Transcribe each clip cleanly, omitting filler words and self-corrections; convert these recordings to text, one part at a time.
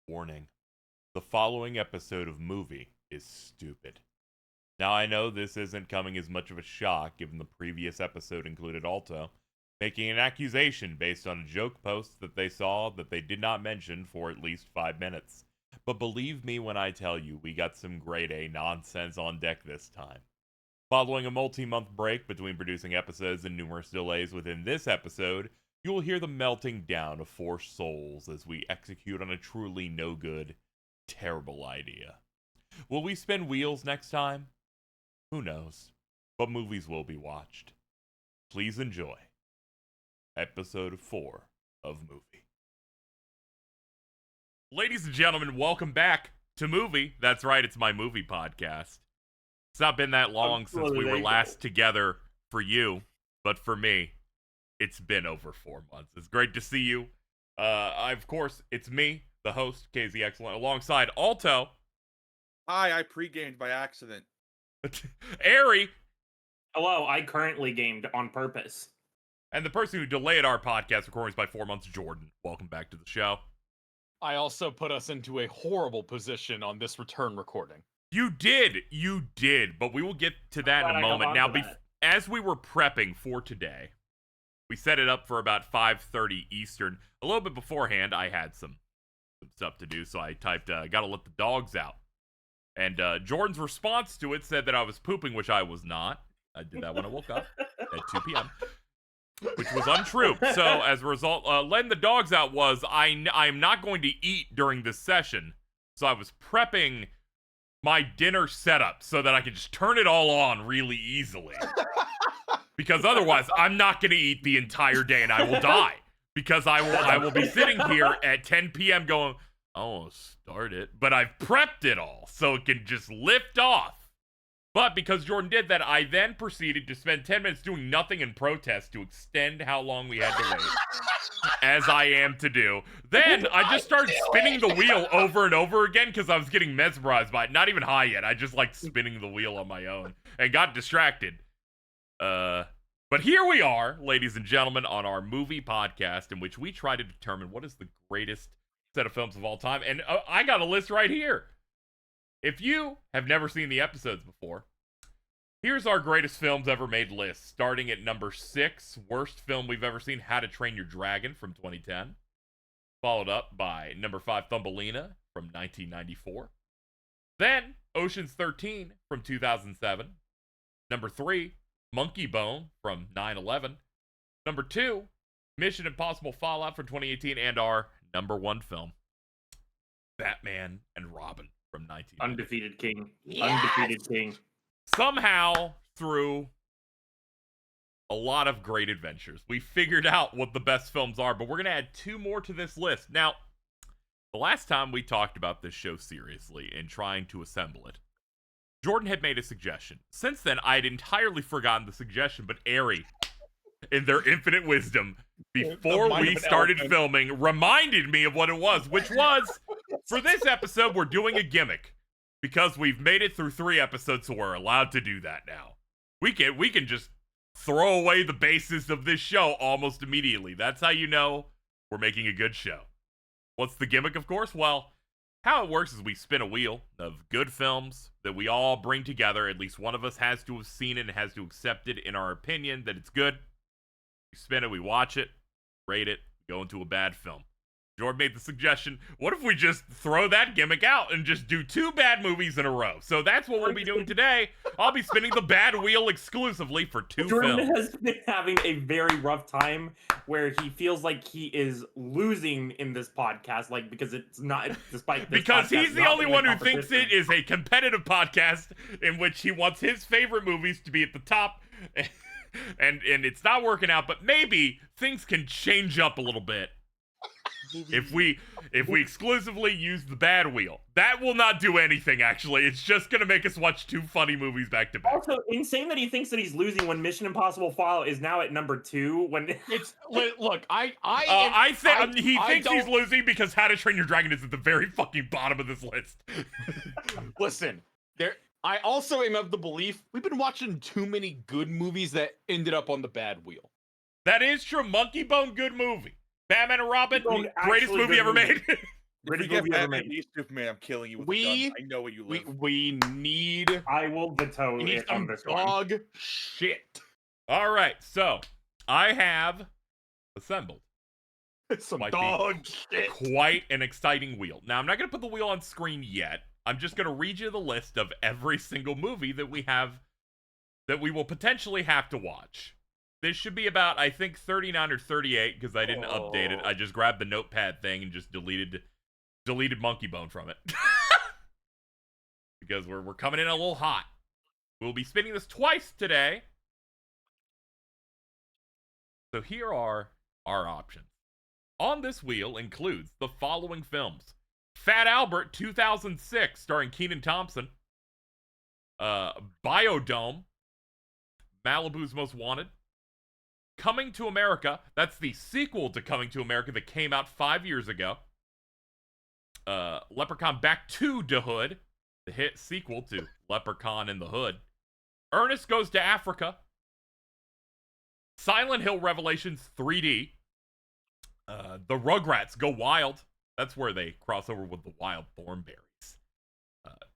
Warning. The following episode of Movie is stupid. Now I know this isn't coming as much of a shock given the previous episode included Alto making an accusation based on a joke post that they saw that they did not mention for at least 5 minutes. But believe me when I tell you, we got some grade A nonsense on deck this time. Following a multi-month break between producing episodes and numerous delays within this episode, you will hear the melting down of 4 souls as we execute on a truly no-good, terrible idea. Will we spin wheels next time? Who knows? But movies will be watched. Please enjoy episode 4 of Movie. Ladies and gentlemen, welcome back to Movie. That's right, it's my movie podcast. It's not been that long since we were last together for you, but for me, it's been over 4 months. It's great to see you. Of course, it's me, the host, KZ Excellent, alongside Alto. Hi, I pre-gamed by accident. Ari. Hello, I currently gamed on purpose. And the person who delayed our podcast recordings by 4 months, Jordan. Welcome back to the show. I also put us into a horrible position on this return recording. You did, but we will get to that in a moment. Now, as we were prepping for today, we set it up for about 5:30 Eastern. A little bit beforehand, I had some stuff to do, so I typed, gotta let the dogs out. And Jordan's response to it said that I was pooping, which I was not. I did that when I woke up at 2 p.m., which was untrue. So, as a result, letting the dogs out was, I'm not going to eat during this session. So I was prepping my dinner setup so that I could just turn it all on really easily. Because otherwise, I'm not going to eat the entire day and I will die. Because I will be sitting here at 10 p.m. going, I want to start it. But I've prepped it all so it can just lift off. But because Jordan did that, I then proceeded to spend 10 minutes doing nothing in protest to extend how long we had to wait, as I am to do. Then I just started spinning the wheel over and over again because I was getting mesmerized by it. Not even high yet. I just liked spinning the wheel on my own and got distracted. But here we are, ladies and gentlemen, on our movie podcast in which we try to determine what is the greatest set of films of all time. And I got a list right here. If you have never seen the episodes before, here's our greatest films ever made list. Starting at number 6, worst film we've ever seen, How to Train Your Dragon from 2010. Followed up by number 5, Thumbelina from 1994. Then, Ocean's 13 from 2007. Number 3, Monkey Bone from 9/11. Number 2, Mission Impossible Fallout from 2018. And our number 1 film, Batman and Robin from 1990. Undefeated king. Yes! Undefeated king. Somehow, through a lot of great adventures, we figured out what the best films are, but we're going to add 2 more to this list. Now, the last time we talked about this show seriously and trying to assemble it, Jordan had made a suggestion. Since then, I'd entirely forgotten the suggestion, but Ari, in their infinite wisdom, before we started filming, reminded me of what it was, which was, for this episode, we're doing a gimmick. Because we've made it through 3 episodes, so we're allowed to do that now. We can just throw away the basis of this show almost immediately. That's how you know we're making a good show. What's the gimmick, of course? Well, how it works is we spin a wheel of good films that we all bring together. At least one of us has to have seen it and has to accept it in our opinion that it's good. We spin it, we watch it, rate it, go into a bad film. Jordan made the suggestion, what if we just throw that gimmick out and just do 2 bad movies in a row? So that's what we'll be doing today. I'll be spinning the bad wheel exclusively for 2 Jordan films. has been having a very rough time where he feels like he is losing in this podcast, like, because it's not, despite this because podcast he's the not only being a one who thinks competition. it is a competitive podcast in which he wants his favorite movies to be at the top. And it's not working out, but maybe things can change up a little bit. If we exclusively use the bad wheel, that will not do anything, actually. It's just going to make us watch 2 funny movies back to back. Also, insane that he thinks that he's losing when Mission Impossible Fallout is now at number 2. When It's look, he thinks he's losing because How to Train Your Dragon is at the very fucking bottom of this list. Listen, I also am of the belief we've been watching too many good movies that ended up on the bad wheel. That is true. Monkey Bone, good movie. Batman and Robin, greatest movie ever made. If we British get movie ever Batman made. v Superman, I'm killing you with We- a gun. I know where you live. We need I will veto we need it on some this one. dog shit. All right, so I have assembled Some Might be dog shit. quite an exciting wheel. Now, I'm not going to put the wheel on screen yet. I'm just going to read you the list of every single movie that we have that we will potentially have to watch. This should be about, I think, 39 or 38 because I didn't update it. I just grabbed the notepad thing and just deleted Monkey Bone from it. Because we're coming in a little hot. We'll be spinning this twice today. So here are our options. On this wheel includes the following films. Fat Albert 2006 starring Kenan Thompson. Biodome, Malibu's Most Wanted. Coming to America, that's the sequel to Coming to America that came out 5 years ago. Leprechaun Back to the Hood, the hit sequel to Leprechaun in the Hood. Ernest Goes to Africa. Silent Hill Revelations 3D. The Rugrats Go Wild. That's where they cross over with the Wild Thornberries.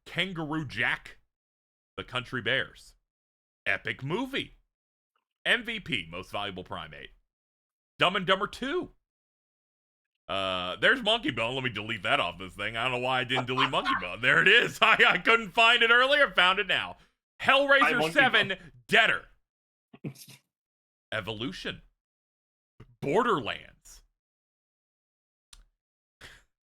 Kangaroo Jack. The Country Bears. Epic Movie. MVP, Most Valuable Primate. Dumb and Dumber 2. There's Monkey Bone. Let me delete that off this thing. I don't know why I didn't delete Monkey Bone. There it is. I couldn't find it earlier. Found it now. Hellraiser 7, Deader. Evolution. Borderlands.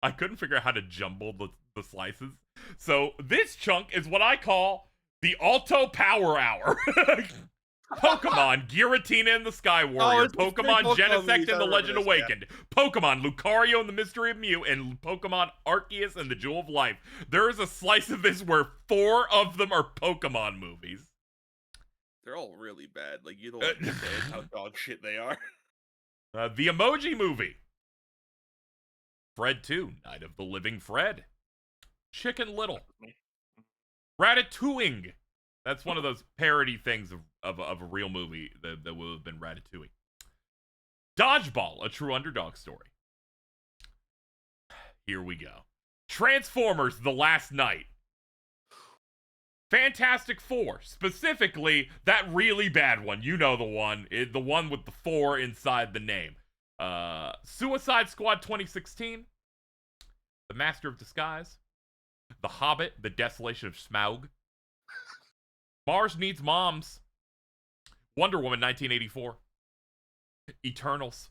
I couldn't figure out how to jumble the slices. So this chunk is what I call the Alto Power Hour. Pokemon Giratina and the Sky Warrior, it's three Pokemon Pokemon Genesect movies, I and the remember Legend this, Awakened, Pokemon Lucario and the Mystery of Mew, and Pokemon Arceus and the Jewel of Life. There is a slice of this where 4 of them are Pokemon movies. They're all really bad. Like, you don't understand how dog shit they are. The Emoji Movie. Fred 2, Night of the Living Fred. Chicken Little. Ratatouille. That's one of those parody things of a real movie that would have been Ratatouille. Dodgeball, a true underdog story. Here we go. Transformers, The Last Night. Fantastic Four, specifically that really bad one. You know the one. The one with the 4 inside the name. Suicide Squad 2016. The Master of Disguise. The Hobbit, The Desolation of Smaug. Mars Needs Moms. Wonder Woman 1984. Eternals.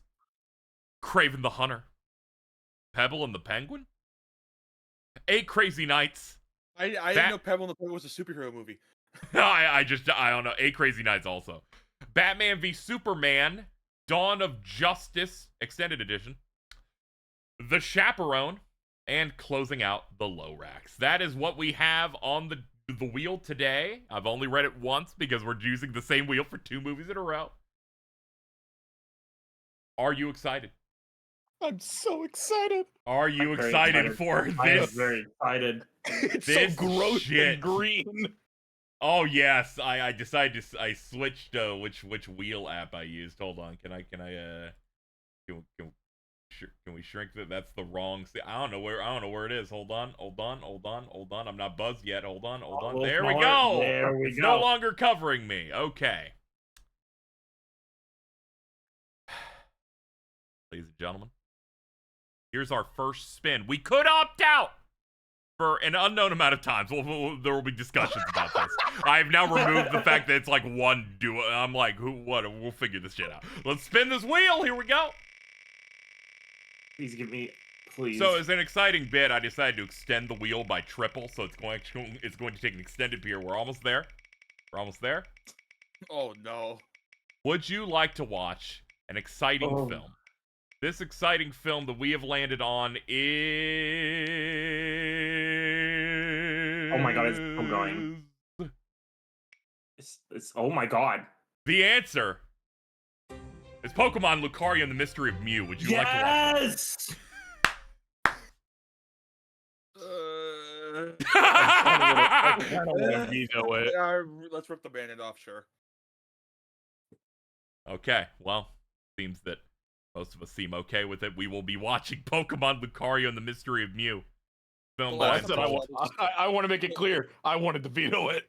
Kraven the Hunter. Pebble and the Penguin. 8 Crazy Nights. I didn't know Pebble and the Penguin was a superhero movie. I don't know. 8 Crazy Nights also. Batman v Superman. Dawn of Justice Extended Edition. The Chaperone. And closing out the Lorax. That is what we have on the wheel today. I've only read it once because we're using the same wheel for 2 movies in a row. Are you excited? I'm so excited. Are you I'm very excited for I am this? very excited. It's This so gross shit. and green. Oh yes, I decided I switched which wheel app I used. Hold on, can we shrink that? That's the wrong. I don't know where it is. Hold on. I'm not buzzed yet. Hold on. There we go. There we It's go. no longer covering me. Okay. Ladies and gentlemen, here's our first spin. We could opt out for an unknown amount of times. There will be discussions about this. I've now removed the fact that it's like one duo. I'm like, what? We'll figure this shit out. Let's spin this wheel. Here we go. Please give me, please. So as an exciting bit, I decided to extend the wheel by triple, so it's going to take an extended period. We're almost there. Oh no. Would you like to watch an exciting film? This exciting film that we have landed on is... Oh my god, it's still going. It's oh my god. The answer is Pokemon Lucario and the Mystery of Mew. Would you like to watch Yes! it? Let's rip the band-aid off, sure. Okay, well, seems that Most of us seem okay with it. We will be watching Pokemon Lucario and the Mystery of Mew. Film Well, that I want to make it clear. I wanted to veto it.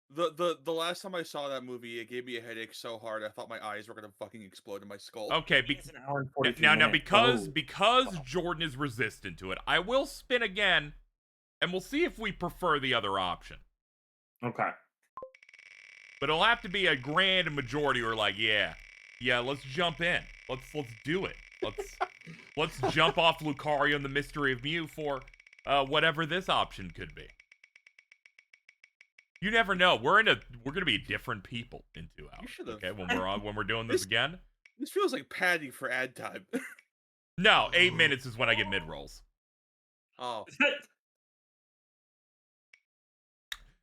The last time I saw that movie, it gave me a headache so hard I thought my eyes were gonna fucking explode in my skull. Okay, It's an hour and 43 now minutes. because Jordan is resistant to it, I will spin again, and we'll see if we prefer the other option. Okay. But it'll have to be a grand majority. Or like, yeah, let's jump in. Let's do it. Let's jump off Lucario and the Mystery of Mew for whatever this option could be. You never know. We're gonna be different people in 2 hours. Okay, when we're doing this again. This feels like padding for ad time. No, 8 minutes is when I get mid rolls. Oh.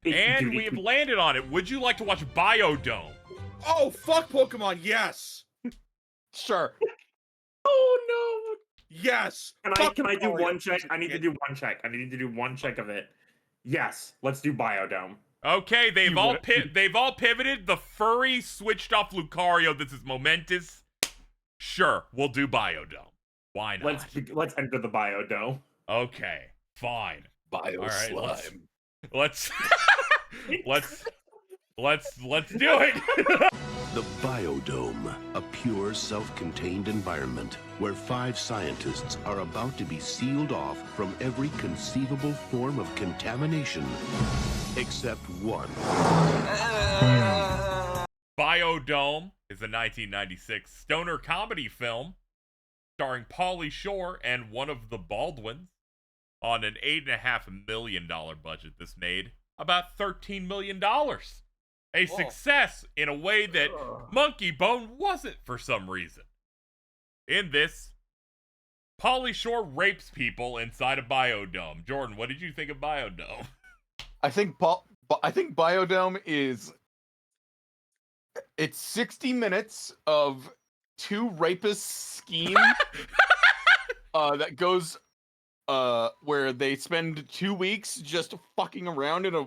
And we have landed on it. Would you like to watch Biodome? Oh, fuck Pokemon, yes! Sure. Oh Yes! no! Fuck Can I do Lucario. one check? I need to do one check. I need to do one check of it. Yes, let's do Biodome. Okay, they've all pivoted. The furry switched off Lucario. This is momentous. Sure, we'll do Biodome. Why not? Let's enter the Biodome. Okay, fine. Bio All right, slime. Let's do it. The Biodome, a pure, self-contained environment where 5 scientists are about to be sealed off from every conceivable form of contamination, except one. Biodome is a 1996 stoner comedy film starring Pauly Shore and one of the Baldwins. On an $8.5 million budget, this made about $13 million. A success in a way that Monkey Bone wasn't for some reason. In this, Pauly Shore rapes people inside a Biodome. Jordan, what did you think of Biodome? I think Biodome is... It's 60 minutes of 2 rapists scheme that goes... where they spend 2 weeks just fucking around in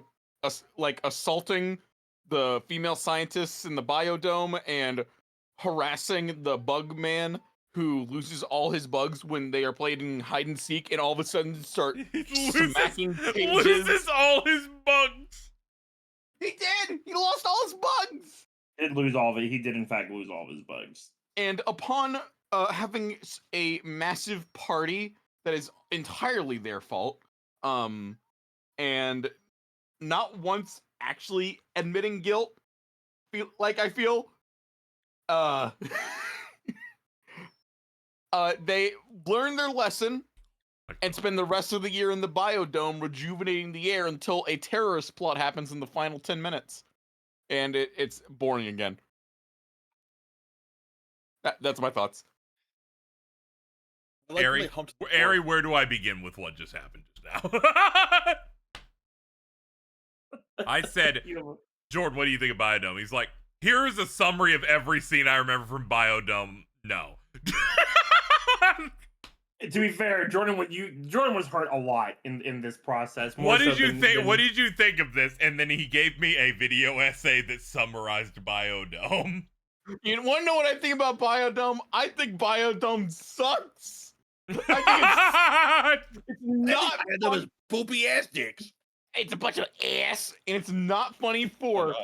like assaulting the female scientists in the Biodome and harassing the bug man who loses all his bugs when they are playing hide and seek and all of a sudden start smacking cages. Loses all his bugs. He did! He lost all his bugs! He did lose all of it. He did in fact lose all of his bugs. And upon having a massive party that is entirely their fault, and not once actually admitting guilt, I feel they learn their lesson and spend the rest of the year in the Biodome rejuvenating the air until a terrorist plot happens in the final 10 minutes. And it's boring again. That's my thoughts. Ari, where do I begin with what just happened just now? I said, Jordan, what do you think of Biodome? He's like, here's a summary of every scene I remember from Biodome. No. To be fair, Jordan was hurt a lot in this process. What did you think? What did you think of this? And then he gave me a video essay that summarized Biodome. You want to know what I think about Biodome? I think Biodome sucks. I think it's not those poopy ass dicks. It's a bunch of ass, and it's not funny for.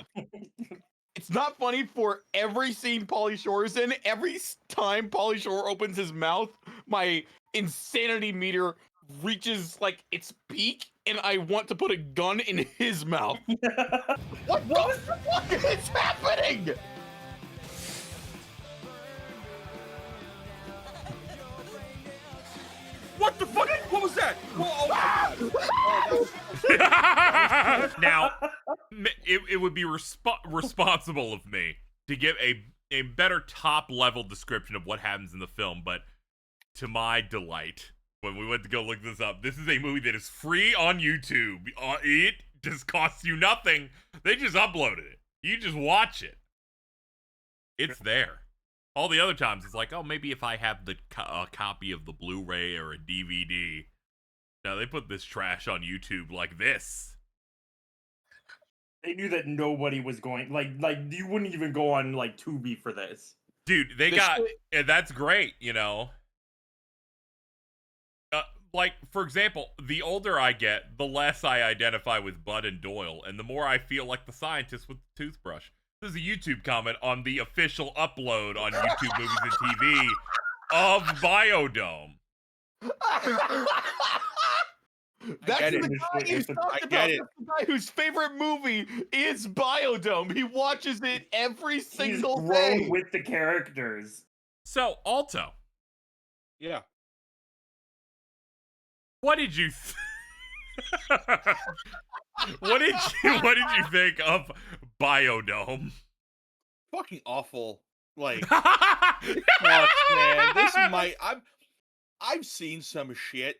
It's not funny for every scene Pauly Shore is in. Every time Pauly Shore opens his mouth, my insanity meter reaches like its peak, and I want to put a gun in his mouth. What the fuck is happening? What the fuck? What was that? Oh my God. Now, it would be responsible of me to give a better top-level description of what happens in the film, but to my delight, when we went to go look this up, this is a movie that is free on YouTube. It just costs you nothing. They just uploaded it. You just watch it. It's there. All the other times, it's like, oh, maybe if I have the copy of the Blu-ray or a DVD. Now, they put this trash on YouTube like this. They knew that nobody was going, like you wouldn't even go on, like, Tubi for this. Dude, they This got shit- and that's great, like, for example, the older I get, the less I identify with Bud and Doyle, and the more I feel like the scientist with the toothbrush. This is a YouTube comment on the official upload on YouTube Movies and TV of Biodome. That's get the it. guy you talked I about. get it. That's the guy whose favorite movie is Biodome. He watches it every He's single grown day. with the characters. So, Alto, Yeah. what did you what did you think of Biodome? Fucking awful. Like, fuck, man. This might. I've seen some shit.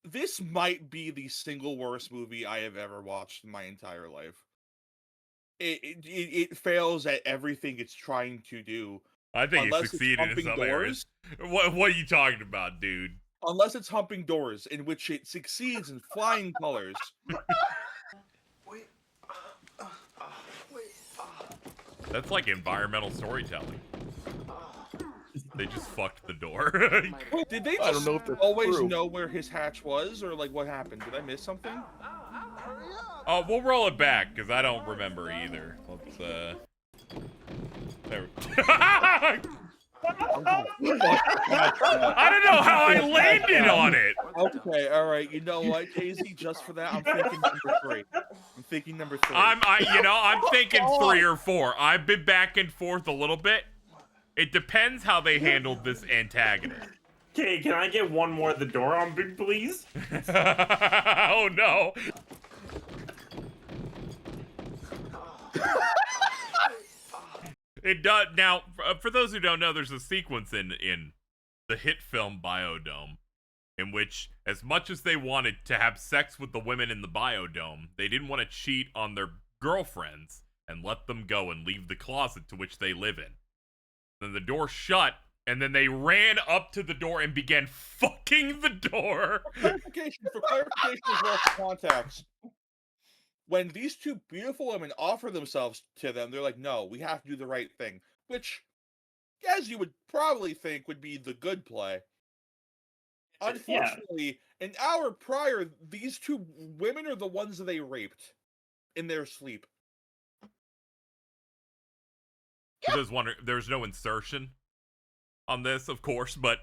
This might be the single worst movie I have ever watched in my entire life. It fails at everything it's trying to do. I think it Unless it's succeeded in humping some doors. areas. What are you talking about, dude? Unless it's humping doors, in which it succeeds in flying colors. That's like environmental storytelling. They just fucked the door. Wait, did they I don't just know if that's always true. know where his hatch was, or like what happened? Did I miss something? Oh, we'll roll it back because I don't remember either. Let's there. I don't know how I landed on it. Okay, all right. You know what, Casey? Just for that, I'm thinking number 3. I'm thinking number 3. I'm thinking 3 or 4. I've been back and forth a little bit. It depends how they handled this antagonist. Okay, can I get one more at the door on, please? Oh no. It does. Now, for those who don't know, there's a sequence in the hit film Biodome in which, as much as they wanted to have sex with the women in the Biodome, they didn't want to cheat on their girlfriends and let them go and leave the closet to which they live in. Then the door shut, and then they ran up to the door and began fucking the door. For clarification as well for context, when these two beautiful women offer themselves to them, they're like, no, we have to do the right thing. Which, as you would probably think, would be the good play. Unfortunately, an hour prior, these two women are the ones that they raped in their sleep. There's no insertion on this, of course, but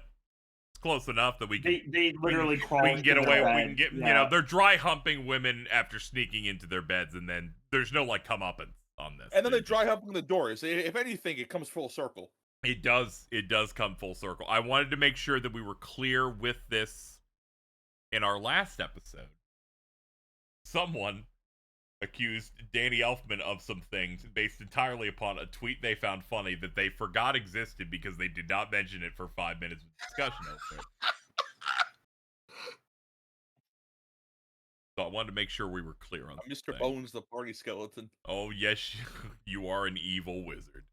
it's close enough that we can They literally crawl. we can get into away. their We bed. can get Yeah. they're dry humping women after sneaking into their beds, and then there's no like comeuppance on this. And then they It- dry humping the doors. If anything, it comes full circle. It does come full circle. I wanted to make sure that we were clear with this in our last episode. Someone accused Danny Elfman of some things based entirely upon a tweet they found funny that they forgot existed because they did not mention it for 5 minutes of discussion over it. So I wanted to make sure we were clear on this Mr. thing. Bones, the party skeleton. Oh, yes, you are an evil wizard.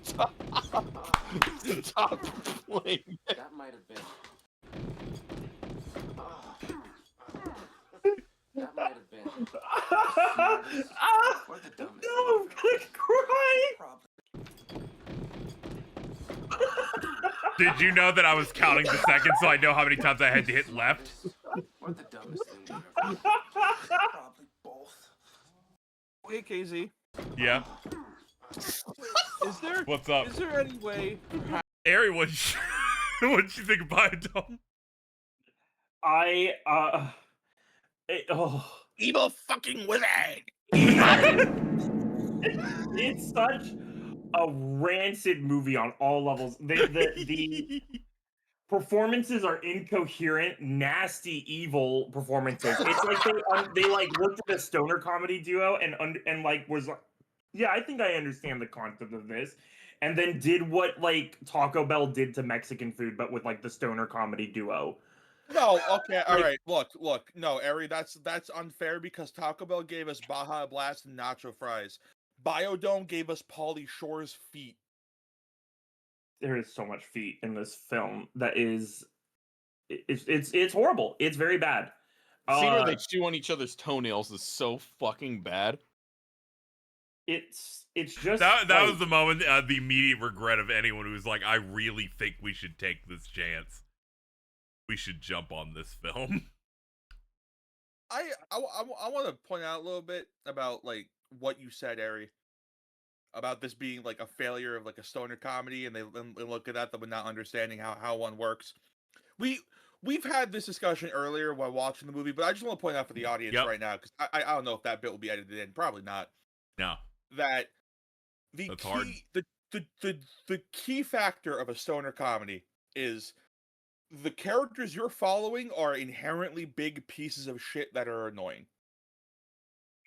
Stop playing. That might have been. That might have been. Or the dumbest No, thing I'm gonna cry. Probably. Did you know that I was counting the seconds so I know how many times I had to hit left? Or the dumbest thing you ever did. Probably both. Hey, KZ. Yeah. Is there What's up? is there any way Ari, what'd you think about it, Tom? evil fucking wizard? It's such a rancid movie on all levels. The performances are incoherent, nasty, evil performances. It's like they like looked at a stoner comedy duo and like was like, yeah, I think I understand the concept of this, and then did what like Taco Bell did to Mexican food, but with like the stoner comedy duo. No, okay, all right. Look. No, Ari, that's unfair because Taco Bell gave us Baja Blast and nacho fries. Biodome gave us Pauly Shore's feet. There is so much feet in this film that is, it's horrible. It's very bad. Seeing where they chew on each other's toenails is so fucking bad. It's just That like, was the moment, the immediate regret of anyone who was like, I really think we should take this chance. We should jump on this film. I want to point out a little bit about like what you said, Ari, about this being like a failure of like a stoner comedy, and they look at that, but not understanding how one works. We've had this discussion earlier while watching the movie, but I just want to point out for the audience Yep. right now, because I don't know if that bit will be edited in, probably not. No. That the That's key hard. the key factor of a stoner comedy is the characters you're following are inherently big pieces of shit that are annoying.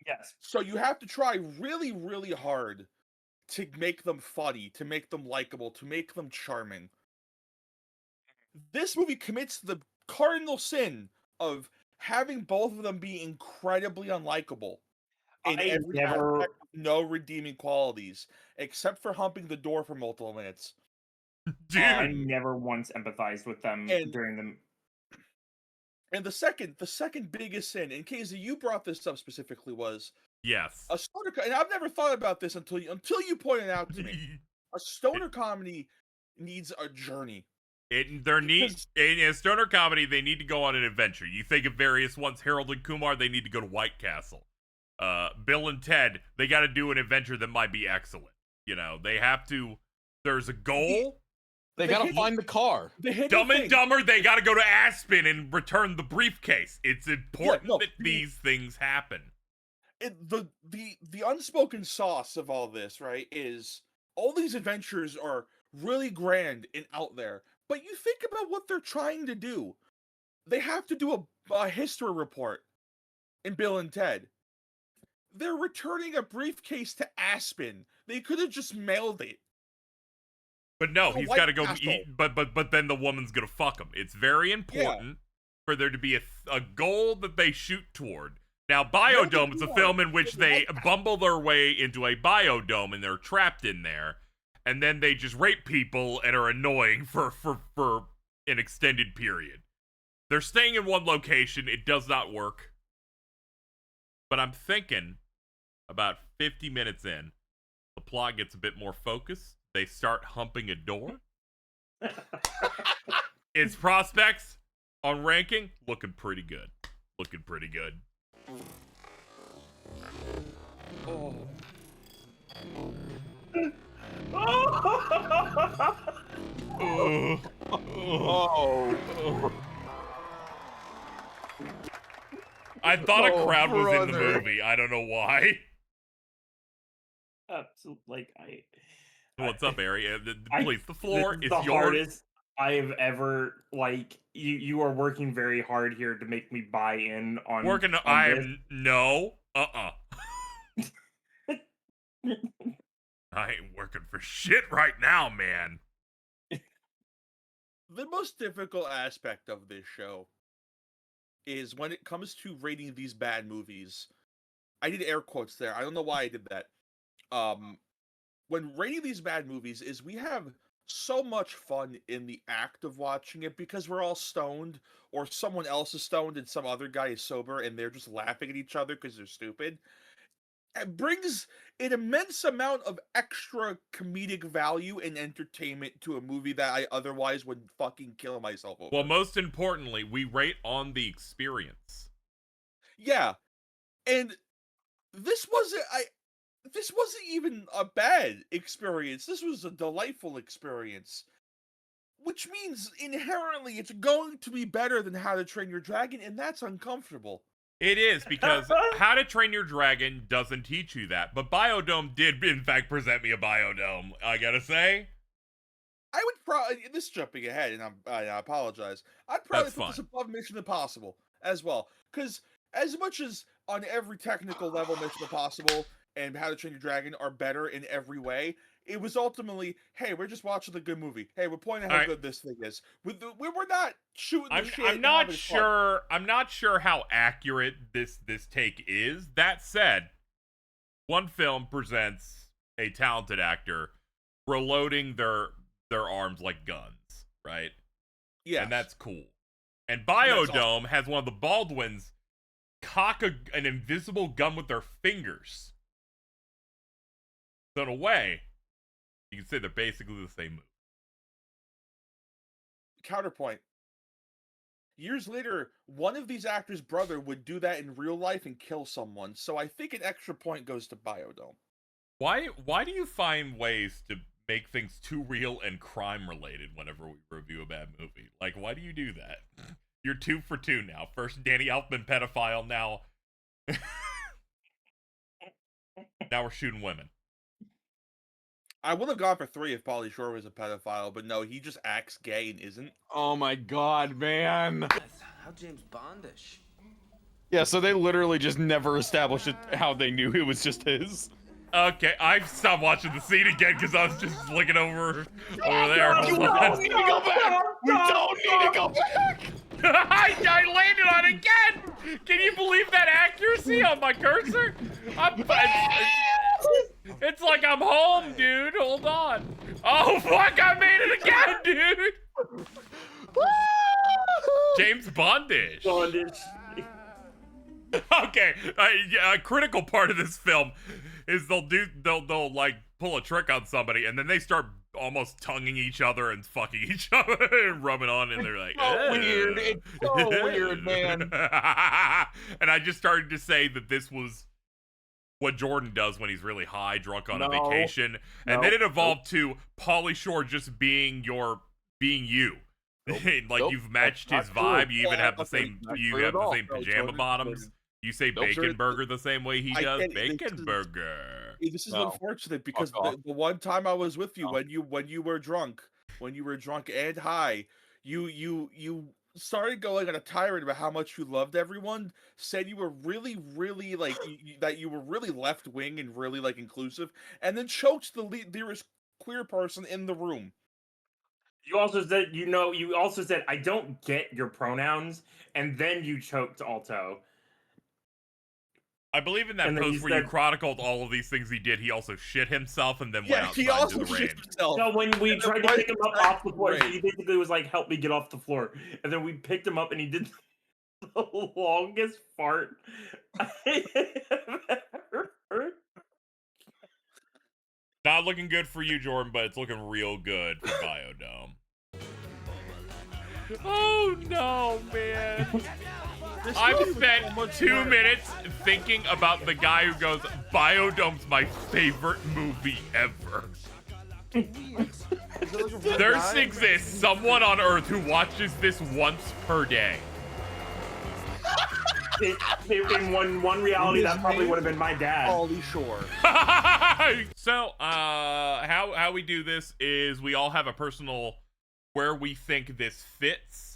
yes. So you have to try really, really hard to make them funny, to make them likable, to make them charming. This movie commits the cardinal sin of having both of them be incredibly unlikable in I every never- aspect, no redeeming qualities, except for humping the door for multiple minutes. Dude. I never once empathized with them And- during them. And the second biggest sin, and Casey, you brought this up specifically, was Yes. a stoner. And I've never thought about this until you pointed out to me. A stoner comedy needs a journey. In Because- a stoner comedy, they need to go on an adventure. You think of various ones, Harold and Kumar, they need to go to White Castle. Bill and Ted, they got to do an adventure that might be excellent. You know, they have to. There's a goal. They They gotta hit- find the car. The hidden Dumb and thing- Dumber, they got to go to Aspen and return the briefcase. It's important no, that these things happen. The unspoken sauce of all this, right, is all these adventures are really grand and out there, but you think about what they're trying to do. They have to do a history report in Bill and Ted. They're returning a briefcase to Aspen. They could have just mailed it. But no, The he's White got to go Castle. eat. But then the woman's gonna fuck him. It's very important for there to be a goal that they shoot toward. Now, Biodome is a film in which they bumble their way into a biodome and they're trapped in there, and then they just rape people and are annoying for an extended period. They're staying in one location. It does not work. But I'm thinking about 50 minutes in, the plot gets a bit more focused. They start humping a door. Its prospects on ranking looking pretty good. Looking pretty good. Oh. Oh. I thought a Oh, crowd was in the brother. movie. I don't know why. Absolutely, like What's up, Ari? I- Please, the floor this is the yours. hardest I have ever like. You are working very hard here to make me buy in on Working. on I this. am no. I ain't working for shit right now, man. The most difficult aspect of this show is when it comes to rating these bad movies. I did air quotes there. I don't know why I did that. When rating these bad movies is we have so much fun in the act of watching it because we're all stoned, or someone else is stoned and some other guy is sober and they're just laughing at each other because they're stupid. It brings an immense amount of extra comedic value and entertainment to a movie that I otherwise would fucking kill myself over. Well, most importantly, we rate on the experience. Yeah. And this wasn't even a bad experience. This was a delightful experience. Which means inherently it's going to be better than How to Train Your Dragon, and that's uncomfortable. It is, because How to Train Your Dragon doesn't teach you that. But Biodome did, in fact, present me a Biodome, I gotta say. I would probably, this is jumping ahead, and I apologize. I'd probably That's put this fine. above Mission Impossible as well. Because as much as on every technical level Mission Impossible and How to Train Your Dragon are better in every way, it was ultimately, hey, we're just watching the good movie. Hey, we're pointing out how Alright. good this thing is. We're not shooting the shit. I'm and not having fun. sure. I'm not sure how accurate this take is. That said, one film presents a talented actor reloading their arms like guns, right? Yeah, And that's cool. And that's Biodome has one of the Baldwins cock an invisible gun with their fingers. So in a way, you can say they're basically the same movie. Counterpoint. Years later, one of these actors' brother would do that in real life and kill someone. So I think an extra point goes to Biodome. Why do you find ways to make things too real and crime related whenever we review a bad movie? Like, why do you do that? You're 2 for 2 now. First Danny Elfman pedophile, now now we're shooting women. I would have gone for 3 if Pauly Shore was a pedophile, but no, he just acts gay and isn't. Oh my god, man. How James Bondish? Yeah, so they literally just never established how they knew it was just his. Okay, I've stopped watching the scene again because I was just looking over there. We Hold don't on. need to go back! We don't need to go back! I landed on it again! Can you believe that accuracy on my cursor? It's like I'm home, dude. Hold on. Oh, fuck, I made it again, dude! James Bondish. Bondish. Okay, a critical part of this film is they'll like pull a trick on somebody and then they start almost tonguing each other and fucking each other and rubbing on and they're like, So weird. It's so weird, man. And I just started to say that this was what Jordan does when he's really high, drunk on a vacation, and then it evolved to Pauly Shore just being you. Like you've matched his vibe. You even have the same. You have the same pajama bottoms. You say bacon burger the same way he does. Bacon burger. This is unfortunate because the one time I was with you when you were drunk and high, you started going on a tirade about how much you loved everyone. Said you were really like that you were really left wing and really like inclusive, and then choked the nearest queer person in the room. You also said, I don't get your pronouns, and then you choked Alto. I believe in that post where you chronicled all of these things he did. He also shit himself and then went outside to the rain. So when we tried to pick him up off the floor, he basically was like, help me get off the floor. And then we picked him up and he did the longest fart I have ever heard. Not looking good for you, Jordan, but it's looking real good for Biodome. Oh no, man. I've spent 2 minutes thinking about the guy who goes, Biodome's my favorite movie ever. There exists someone on Earth who watches this once per day. In one reality, that probably would have been my dad. Pauly Shore. So, how we do this is we all have a personal where we think this fits.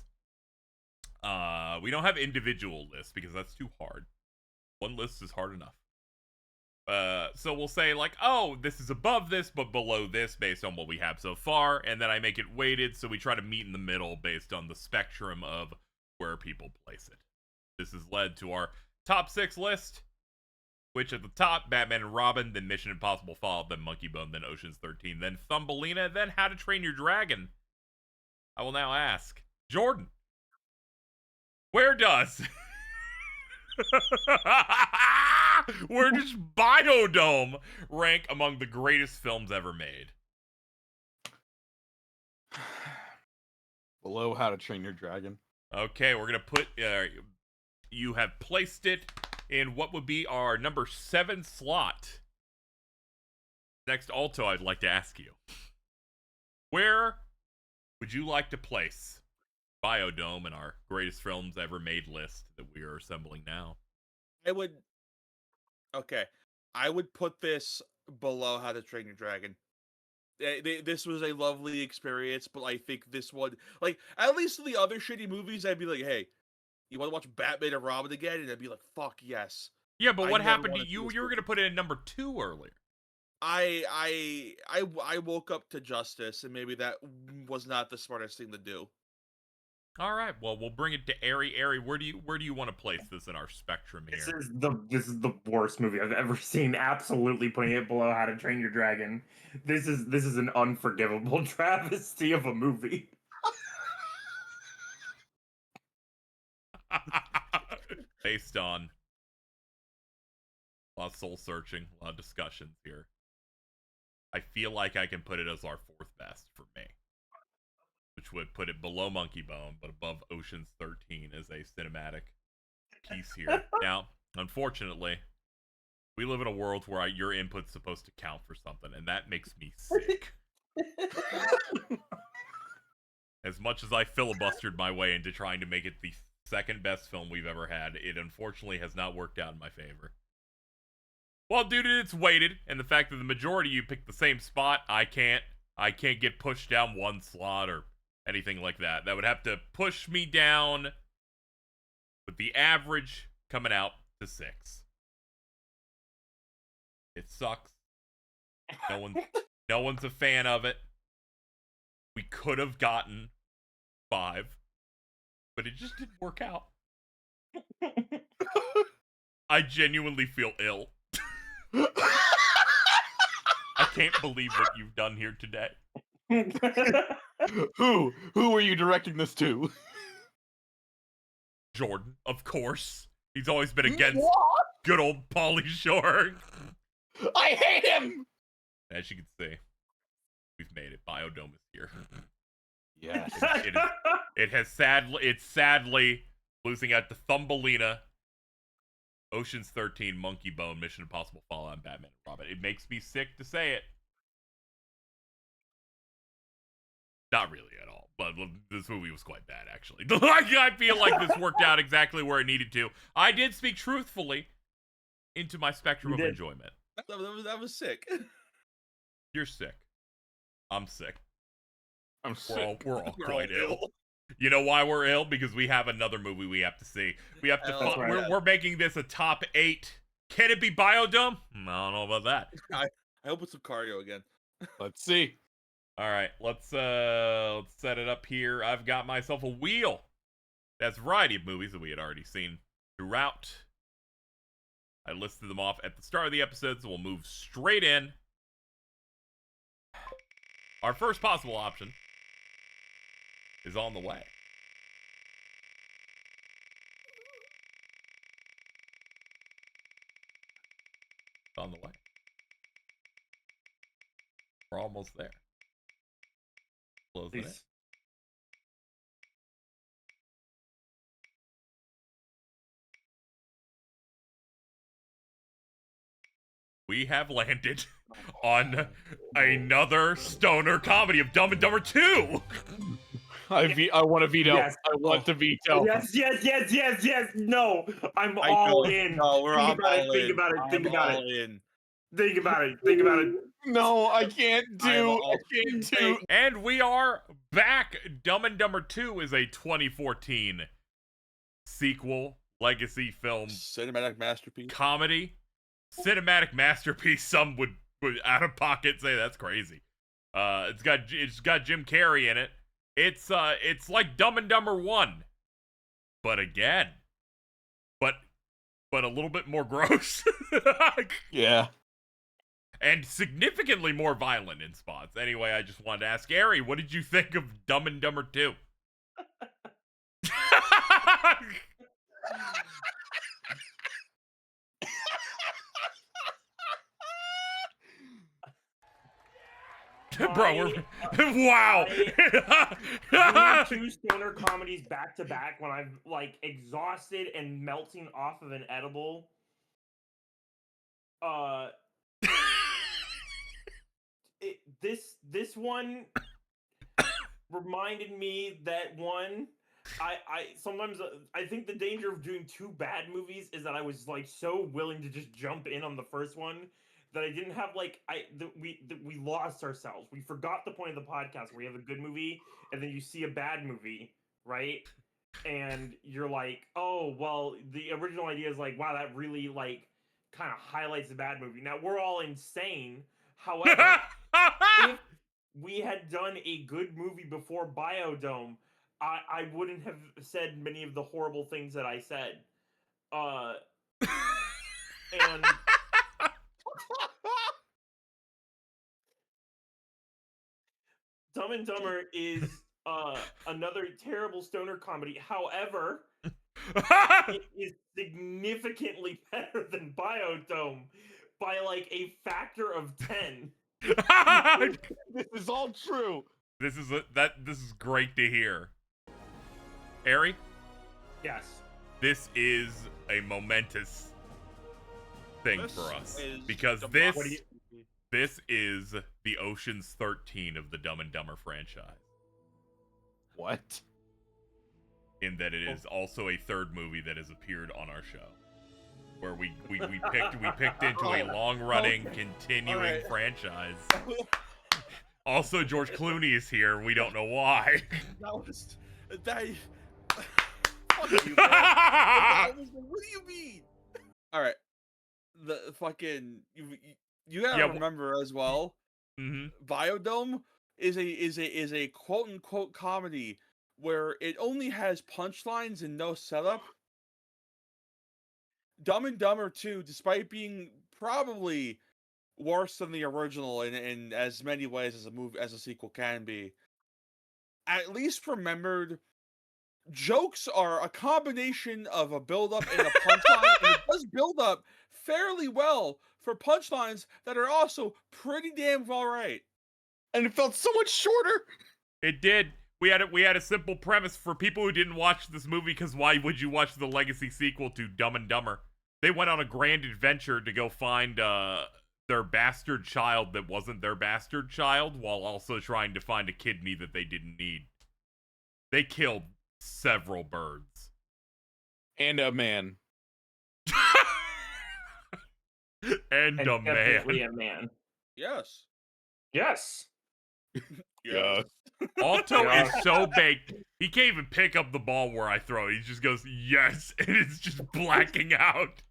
We don't have individual lists because that's too hard. One list is hard enough. So we'll say like, oh, this is above this, but below this based on what we have so far. And then I make it weighted. So we try to meet in the middle based on the spectrum of where people place it. This has led to our top 6 list, which at the top, Batman and Robin, then Mission Impossible Fallout, then Monkey Bone, then Ocean's 13, then Thumbelina, then How to Train Your Dragon. I will now ask, Jordan, where does Biodome rank among the greatest films ever made? Below How to Train Your Dragon. Okay, we're gonna put you have placed it in what would be our number 7 slot. Next, Alto, I'd like to ask you, where would you like to place Biodome in our greatest films ever made list that we are assembling now? I would put this below How to Train Your Dragon. This was a lovely experience, but I think this one, like, at least the other shitty movies, I'd be like, hey, you want to watch Batman and Robin again? And I'd be like, fuck yes. Yeah, but what happened to you? You were gonna put it in number 2 earlier. I woke up to justice, and maybe that was not the smartest thing to do. All right, well, we'll bring it to Airy. Where do you want to place this in our spectrum here? This is the worst movie I've ever seen. Absolutely putting it below How to Train Your Dragon. This is an unforgivable travesty of a movie. Based on a lot of soul searching, a lot of discussions here. I feel like I can put it as our 4th best for me, which would put it below Monkey Bone, but above Ocean's 13 as a cinematic piece here. Now, unfortunately, we live in a world where your input's supposed to count for something, and that makes me sick. As much as I filibustered my way into trying to make it the 2nd best film we've ever had, it unfortunately has not worked out in my favor. Well, due to its weighted, and the fact that the majority of you picked the same spot, I can't get pushed down one slot or anything like that. That would have to push me down, with the average coming out to 6. It sucks. No one's a fan of it. We could have gotten 5, but it just didn't work out. I genuinely feel ill. I can't believe what you've done here today. Who are you directing this to? Jordan, of course. He's always been against good old Pauly Shore. I hate him! As you can see, we've made it. Biodome is here. Yes. It's sadly losing out to Thumbelina, Ocean's 13, Monkey Bone, Mission Impossible Fallout, and Batman and Robin. It makes me sick to say it. Not really at all, but this movie was quite bad, actually. I feel like this worked out exactly where it needed to. I did speak truthfully into my spectrum of enjoyment. That was sick. You're sick. I'm sick. I'm sick. We're all quite ill. You know why we're ill? Because we have another movie we have to see. We have to. We're making this a top 8. Can it be Biodome? I don't know about that. I hope it's some cardio again. Let's see. All right, let's set it up here. I've got myself a wheel. That's a variety of movies that we had already seen throughout. I listed them off at the start of the episode, so we'll move straight in. Our first possible option is on the way. It's on the way. We're almost there. Closing it. We have landed on another stoner comedy of Dumb and Dumber 2. I want to veto. Yes. I want to veto. Yes. No, I'm all in. No, we're all in. Think about it. No, I can't do. And we are back. Dumb and Dumber 2 is a 2014 sequel, legacy film, Cinematic masterpiece. comedy, cinematic masterpiece. Some would out of pocket say that's crazy. It's got Jim Carrey in it. It's like Dumb and Dumber 1, but again, but a little bit more gross. Yeah. And significantly more violent in spots. Anyway, I just wanted to ask Ari, what did you think of Dumb and Dumber 2? Bro, wow. Doing 2 stoner comedies back to back when I'm like exhausted and melting off of an edible. This one reminded me that I sometimes I think the danger of doing 2 bad movies is that I was like so willing to just jump in on the first one that I didn't have like we lost ourselves. We forgot the point of the podcast where you have a good movie and then you see a bad movie, right? And you're like, oh well, the original idea is like, wow, that really like kind of highlights the bad movie. Now we're all insane. However, if we had done a good movie before Biodome, I wouldn't have said many of the horrible things that I said. And Dumb and Dumber is another terrible stoner comedy. However, it is significantly better than Biodome by like a factor of 10. This is all true. This is great to hear. Ari, Yes. this is a momentous thing This for us is because democracy. this is the Ocean's 13 of the Dumb and Dumber franchise. What? In that it is also a third movie that has appeared on our show, where we picked into a long-running, continuing Alright. franchise. Also, George Clooney is here. We don't know why. That was that. Fuck you, man. That was- what do you mean? All right, the fucking you gotta Yeah, remember as well. hmm Biodome is a quote unquote comedy where it only has punchlines and no setup. Dumb and Dumber 2, despite being probably worse than the original in as many ways as a sequel can be, at least remembered jokes are a combination of a build-up and a punchline, and it does build up fairly well for punchlines that are also pretty damn alright. And it felt so much shorter. It did. We had a simple premise for people who didn't watch this movie, because why would you watch the legacy sequel to Dumb and Dumber? They went on a grand adventure to go find their bastard child that wasn't their bastard child, while also trying to find a kidney that they didn't need. They killed several birds. And a man. and a definitely man. a man. Yes. Yes. Yeah. Alto Yeah. is so baked, he can't even pick up the ball where I throw it. He just goes, yes, and it's just blacking out.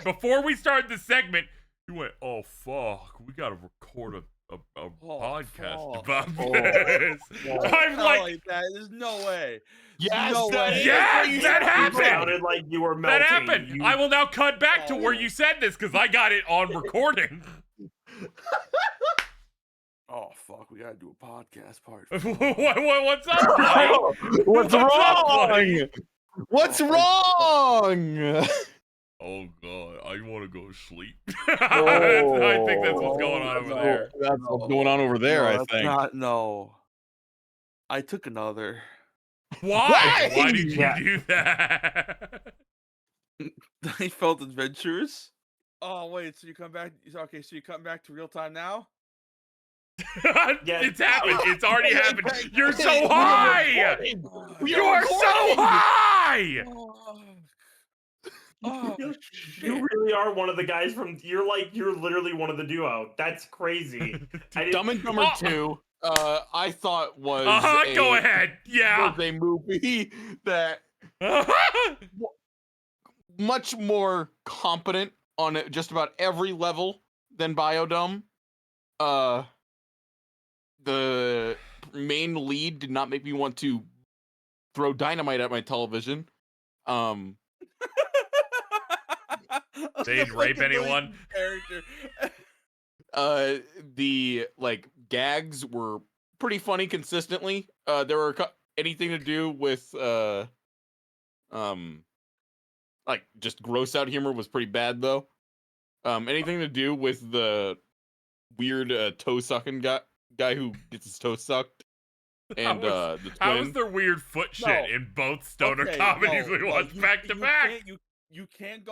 Before we started this segment, he went, oh, fuck, we gotta record a podcast fuck. about Oh. this. I'm Not like, like that. There's no way. Yes, No that way. is Yes, what you that said. happened. You sounded like you were melting. that happened. You- I will now cut back to where Oh. you said this, because I got it on recording. Oh fuck, we gotta do a podcast part. What's up, buddy? What's up, buddy? wrong? What's wrong? Oh god, I want to go to sleep. I think that's what's going on over there. That's what's going on over there, I think. No. I took another. Why? Why did you Yeah. do that? I felt adventurous. Oh wait, so you come back? Okay, so you come back to real time now? Yeah. It's happened. It's already happened. You're so high. You are so high. Oh, You shit. really are one of the guys from. You're literally one of the duo. That's crazy. I didn't- Dumb and Dumber Oh. 2, I thought was Go ahead. Yeah. was a movie that much more competent on just about every level than Biodome. The main lead did not make me want to throw dynamite at my television. They didn't rape Fucking anyone? character. The like gags were pretty funny consistently. There were anything to do with like just gross out humor was pretty bad though. Anything to do with the weird toe sucking guy who gets his toe sucked, and the How twin. is there weird foot shit No. in both stoner Okay, comedies no, we no, watched you- back to you back? can't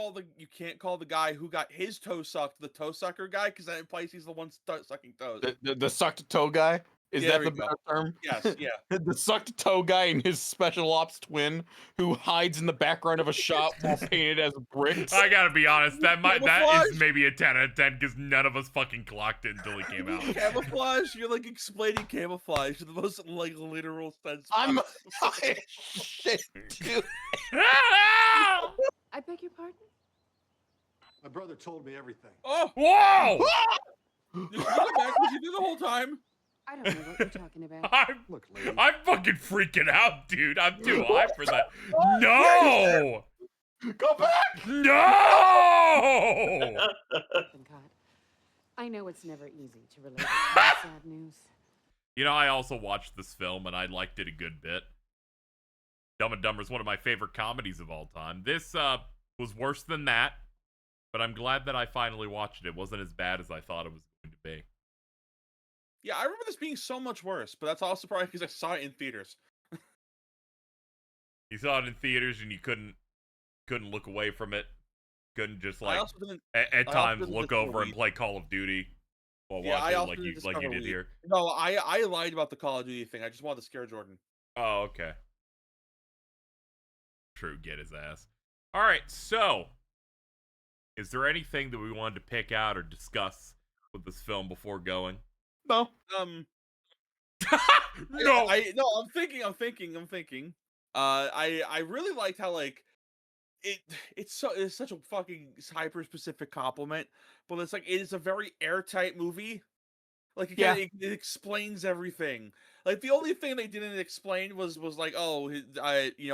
call the guy who got his toe sucked the toe sucker guy, because that implies he's the one sucking toes. The sucked toe guy. Is Yeah, that there the we go. better term? Yes, yeah. The sucked toe guy and his special ops twin who hides in the background of a shop while painted as bricks. I gotta be honest, that is Camouflage? maybe a 10 out of 10 because none of us fucking clocked it until he came out. Camouflage? You're like explaining camouflage in the most like literal sense. I'm possible. shit, dude. I beg your pardon? My brother told me everything. Oh, Whoa! did you go back? Was you there the whole time? I don't know what you're talking about. Look, lady. I'm fucking freaking out, dude. I'm too high for that. No! Go back! No! Thank God. I know it's never easy to relate this kind of sad news. You know, I also watched this film and I liked it a good bit. Dumb and Dumber is one of my favorite comedies of all time. This was worse than that, but I'm glad that I finally watched it. It wasn't as bad as I thought it was going to be. Yeah, I remember this being so much worse, but that's also probably because I saw it in theaters. You saw it in theaters and you couldn't look away from it. Couldn't just I like also didn't. at I also times didn't look discover over and weed. play Call of Duty while Yeah, I watching also like didn't you discover did weed. here. No, I lied about the Call of Duty thing. I just wanted to scare Jordan. Oh, okay. True, get his ass. All right, so is there anything that we wanted to pick out or discuss with this film before going? No. No. I'm thinking. I really liked how like it's such a fucking hyper specific compliment, but it's like it is a very airtight movie. Like it, Yeah. it explains everything. Like the only thing they didn't explain was like, oh,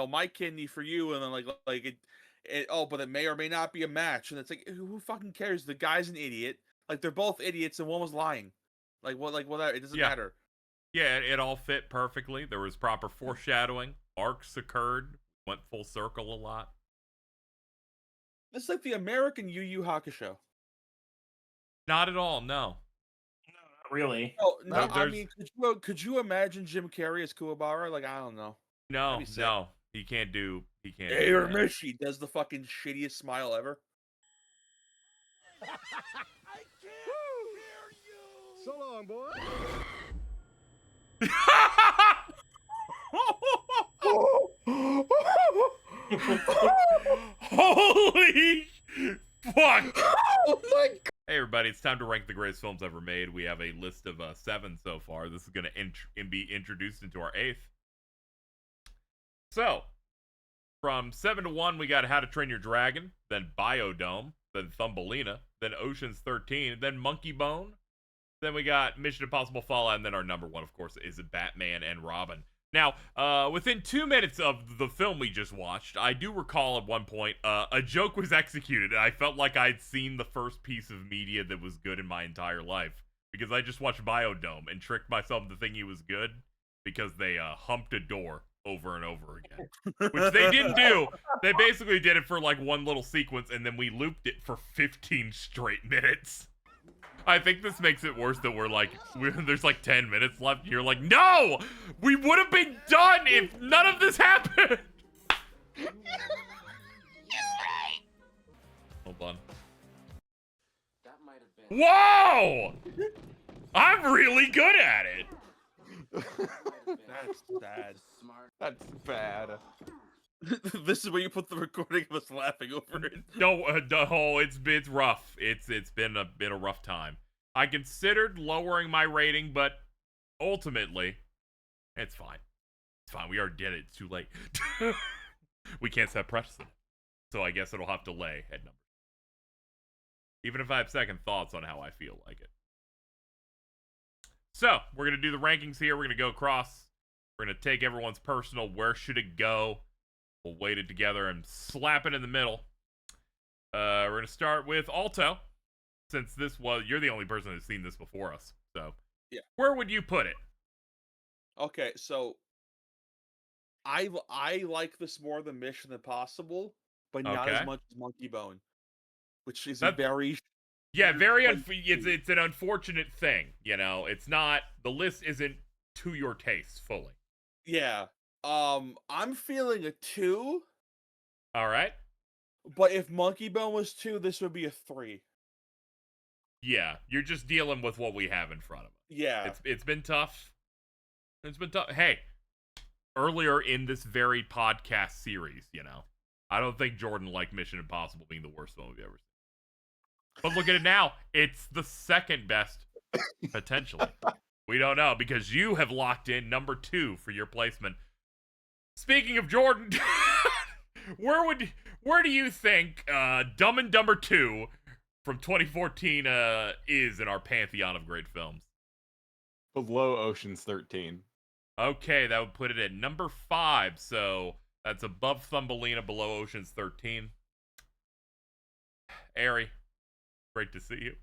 my kidney for you, and then like it oh, but it may or may not be a match, and it's like who fucking cares? The guy's an idiot. Like they're both idiots, and one was lying. Like what? Like what? It doesn't matter. Yeah, it all fit perfectly. There was proper foreshadowing. Arcs occurred. Went full circle a lot. It's like the American Yu Yu Hakusho. Not at all, no. Not really. Oh no! I there's- mean, could you imagine Jim Carrey as Kuwabara? Like I don't know. No, That'd be sick. no. He can't do Hey, do or that. Mishi does the fucking shittiest smile ever. So long, boy. Holy fuck! Oh my god. Hey everybody, it's time to rank the greatest films ever made. We have a list of 7 so far. This is going to be introduced into our 8th. So, from 7 to 1, we got How to Train Your Dragon, then Biodome, then Thumbelina, then Ocean's 13, then Monkey Bone. Then we got Mission Impossible Fallout, and then our number 1, of course, is Batman and Robin. Now, within 2 minutes of the film we just watched, I do recall at one point, a joke was executed, and I felt like I'd seen the first piece of media that was good in my entire life. Because I just watched Biodome and tricked myself into thinking it was good, because they humped a door over and over again. Which they didn't do. They basically did it for like one little sequence, and then we looped it for 15 straight minutes. I think this makes it worse that there's like 10 minutes left. And you're like, no! We would have been done if none of this happened! Hold on. That might have been. Whoa! I'm really good at it! That's sad. Smart. That's bad. This is where you put the recording of us laughing over it. No, it's rough. It's been a rough time. I considered lowering my rating, but ultimately, it's fine. It's fine. We already did it. It's too late. We can't set precedent, so I guess it'll have to lay at number. Even if I have second thoughts on how I feel like it. So we're gonna do the rankings here. We're gonna go across. We're gonna take everyone's personal. Where should it go? We'll weight it together and slap it in the middle. We're going to start with Alto, since you're the only person who's seen this before us. So, yeah. Where would you put it? Okay, so I like this more than Mission Impossible, but not Okay. as much as Monkey Bone, which is That- very Yeah, it's an unfortunate thing, you know. It's not, the list isn't to your taste fully. yeah. I'm feeling a 2, All right? but if Monkey Bone was 2, this would be a 3. Yeah, you're just dealing with what we have in front of us. Yeah. It's been tough. It's been tough. Hey, earlier in this very podcast series, you know, I don't think Jordan liked Mission Impossible being the worst film we've ever seen. But look at it now. It's the second best, potentially. We don't know, because you have locked in number 2 for your placement. Speaking of Jordan, where do you think Dumb and Dumber 2 from 2014 is in our pantheon of great films? Below Ocean's 13. Okay, that would put it at number 5, so that's above Thumbelina, below Ocean's 13. Ari, great to see you.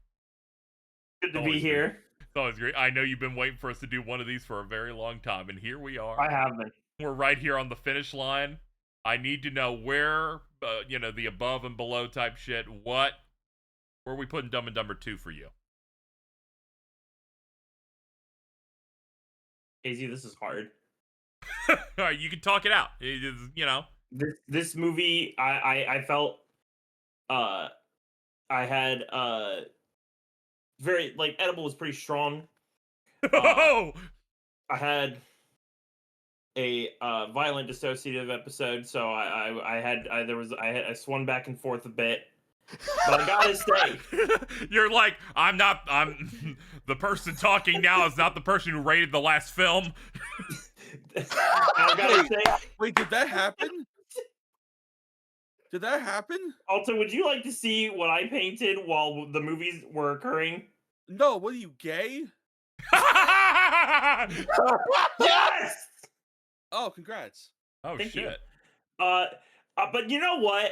Good to Always be good. here. It's always great. I know you've been waiting for us to do one of these for a very long time, and here we are. I have been. We're right here on the finish line. I need to know where, the above and below type shit. What Where are we putting Dumb and Dumber 2 for you? Casey, this is hard. All right, you can talk it out. You know. This movie, I felt, I had very like edible was pretty strong. Oh, I had a violent dissociative episode, so I swung back and forth a bit. But I gotta say, you're like, I'm the person talking now is not the person who rated the last film. I gotta say, Wait, did that happen? Did that happen? also, would you like to see what I painted while the movies were occurring? No, what are you, gay? Yes! Oh, congrats. Oh, Thank you. shit. But you know what?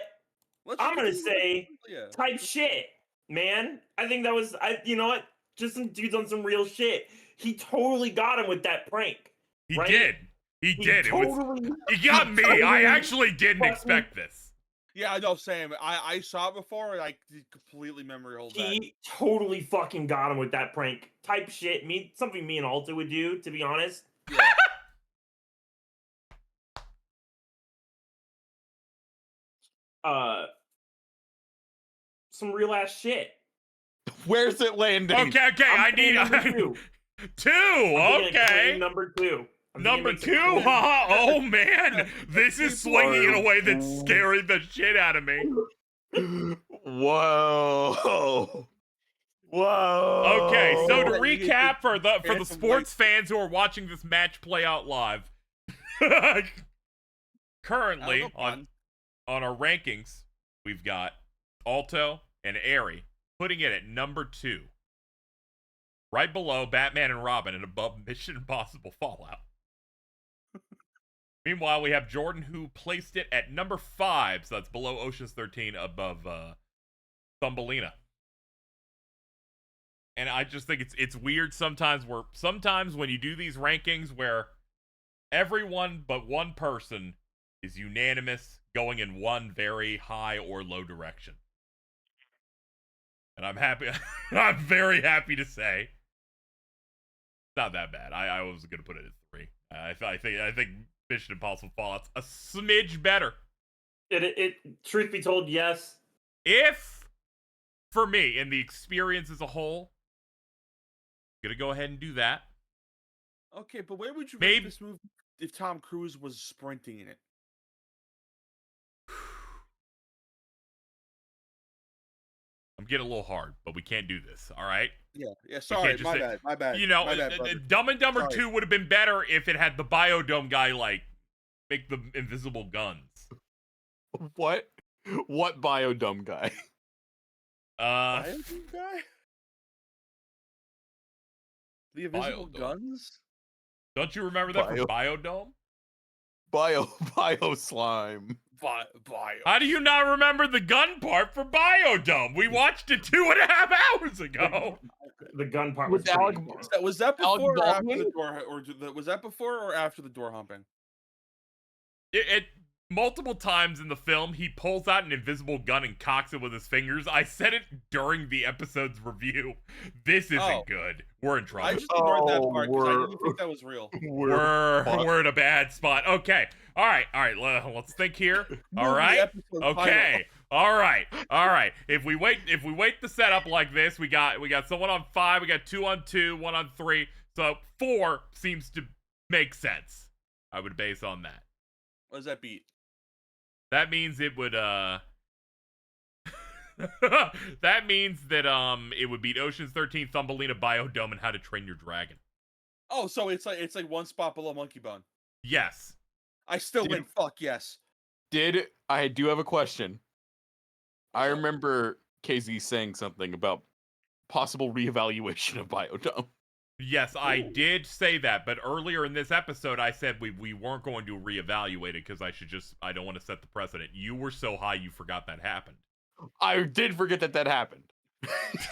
I'm gonna say Yeah. type shit, man. I think that was, you know what? Just some dudes on some real shit. He totally got him with that prank. He right? did. He did. Totally, He got me. I actually didn't expect this. Yeah, I know, Sam. I saw it before and I completely memory hold that. he totally fucking got him with that prank. Type shit. Something me and Alta would do, to be honest. Yeah. Some real ass shit. Where's it landing? Okay, I need number two. two. Okay. Number two. Number two, huh? Oh man, this is swinging in a way that scared the shit out of me. Whoa. Whoa. Okay, so to Oh. recap for the Phantom sports fans who are watching this match play out live, currently on our rankings, we've got Alto and Airy putting it at number 2, right below Batman and Robin, and above Mission Impossible Fallout. Meanwhile, we have Jordan, who placed it at number 5, so that's below Ocean's 13, above Thumbelina. And I just think it's weird sometimes when you do these rankings where everyone but one person is unanimous going in one very high or low direction. And I'm happy. I'm very happy to say it's not that bad. I was going to put it at 3. I think Mission Impossible Fallout's a smidge better. It truth be told, yes. If, for me, in the experience as a whole, I'm gonna go ahead and do that. Okay, but where would you Maybe- rate this movie if Tom Cruise was sprinting in it? I'm getting a little hard, but we can't do this, all right? Yeah, sorry, just my say- bad, my bad. You know, my bad, brother. Dumb and Dumber Sorry. 2 would have been better if it had the Biodome guy, like, make the invisible guns. What? What biodome guy? Biodome guy? The invisible Biodome. guns? Don't you remember that from Biodome? Bio slime. Bio. How do you not remember the gun part for Biodome? We watched it 2.5 hours ago. The gun part Was was pretty Alec- good. Was that Alec before or after Baldwin? the door? Was that before or after the door humping? It multiple times in the film, he pulls out an invisible gun and cocks it with his fingers. I said it during the episode's review. This isn't Oh. good. We're in I trouble. just ignored that Oh, part because I we're- didn't think that was real. We're in a bad spot. Okay. All right. Let's think here. All Movie right. episode Okay. All right. If we wait the setup like this, we got someone on 5, we got 2 on 2, 1 on 3. So 4 seems to make sense. I would base on that. What does that beat? That means it would that means that it would beat Ocean's 13, Thumbelina, Biodome, and How to Train Your Dragon. Oh, so it's like one spot below Monkey Bone. Yes. I still Dude. win. Fuck yes. I do have a question. I remember Casey saying something about possible reevaluation of Biodome. Yes, I did say that, but earlier in this episode, I said we weren't going to reevaluate it because I don't want to set the precedent. You were so high you forgot that happened. I did forget that happened.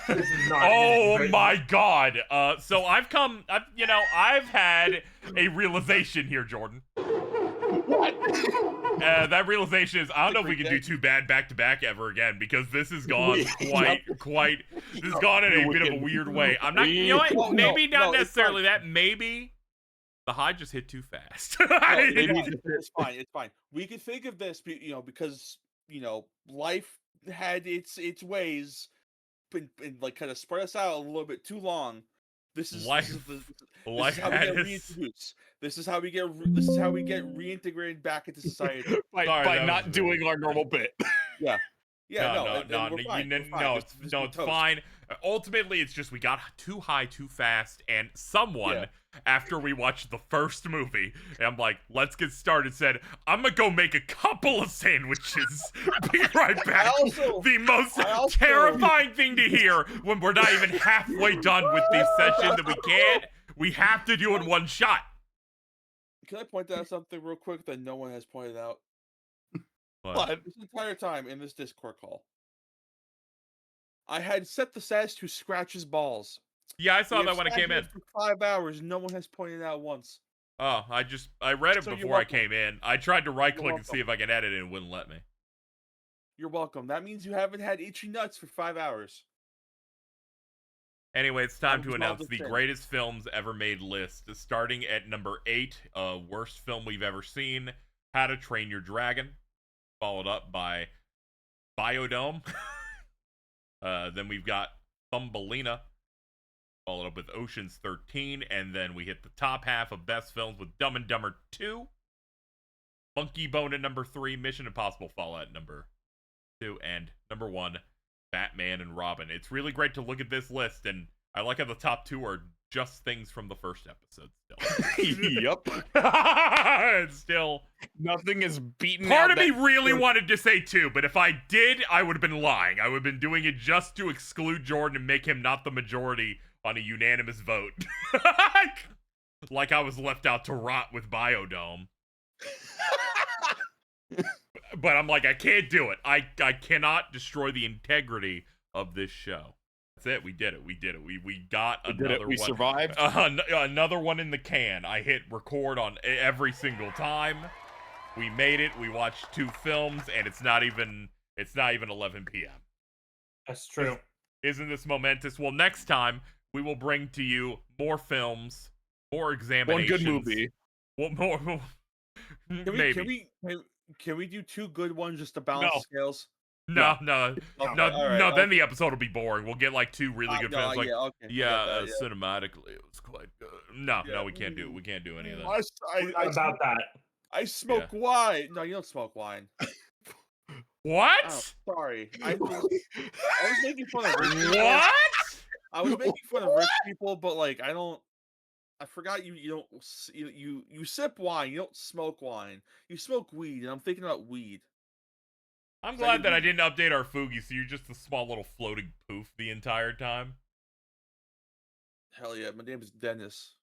This is not Oh good. my god. So I've had a realization here, Jordan. What? that realization is, I don't know if we can do Great too bad back to back ever again, because this has gone quite. This has gone in a bit of a weird way. I'm not. You know what? No, Maybe no, not it's necessarily fine. that. Maybe the high just hit too fast. No, it's fine. It's fine. We could think of this, because life had its ways, and like kind of spread us out a little bit too long. This is how we get reintroduced. This is how we get reintegrated back into society. by not doing our normal bit. Yeah. No, it's fine. Ultimately, it's just we got too high too fast, and someone, after we watched the first movie, and I'm like, let's get started, said, I'm gonna go make a couple of sandwiches. Be right back. The most terrifying thing to hear when we're not even halfway done with this session that we have to do in one shot. Can I point out something real quick that no one has pointed out? What? This entire time in this Discord call, I had set the status to Scratch's balls. Yeah, I saw that when I came in. For 5 hours, no one has pointed out once. Oh, I read it before I came in. I tried to right-click and see if I could edit it, and it wouldn't let me. You're welcome. That means you haven't had itchy nuts for 5 hours. Anyway, it's time to announce the greatest films ever made list. Starting at number 8, worst film we've ever seen, How to Train Your Dragon. Followed up by Biodome. Then we've got Thumbelina. Followed up with Ocean's 13. And then we hit the top half of best films with Dumb and Dumber 2. Monkey Bone at number 3. Mission Impossible Fallout at number 2. And number 1, Batman and Robin. It's really great to look at this list, and I like how the top 2 are just things from the first episode still. Yep. It's still nothing is beaten. Part of me really wanted to say 2, but if I did, I would have been lying. I would have been doing it just to exclude Jordan and make him not the majority on a unanimous vote. Like I was left out to rot with Biodome. But I'm like, I can't do it. I cannot destroy the integrity of this show. That's it. We did it. We got another one. We survived. Another one in the can. I hit record on every single time. We made it. We watched 2 films, and it's not even 11 p.m. That's true. Isn't this momentous? Well, next time we will bring to you more films, more examinations. One good movie. What more? Maybe. Can we do 2 good ones just to balance the scales? No. Right, then the episode will be boring. We'll get like 2 really good films. Like, cinematically, it was quite good. No, we can't do it. We can't do any of that. About that. I smoke wine. No, you don't smoke wine. What? Oh, sorry. I was making fun of rich people. What? I was making fun of rich people, but like I forgot you sip wine. You don't smoke wine. You smoke weed, and I'm thinking about weed. I'm glad that I didn't update our Fugi, so you're just a small little floating poof the entire time. Hell yeah, my name is Dennis.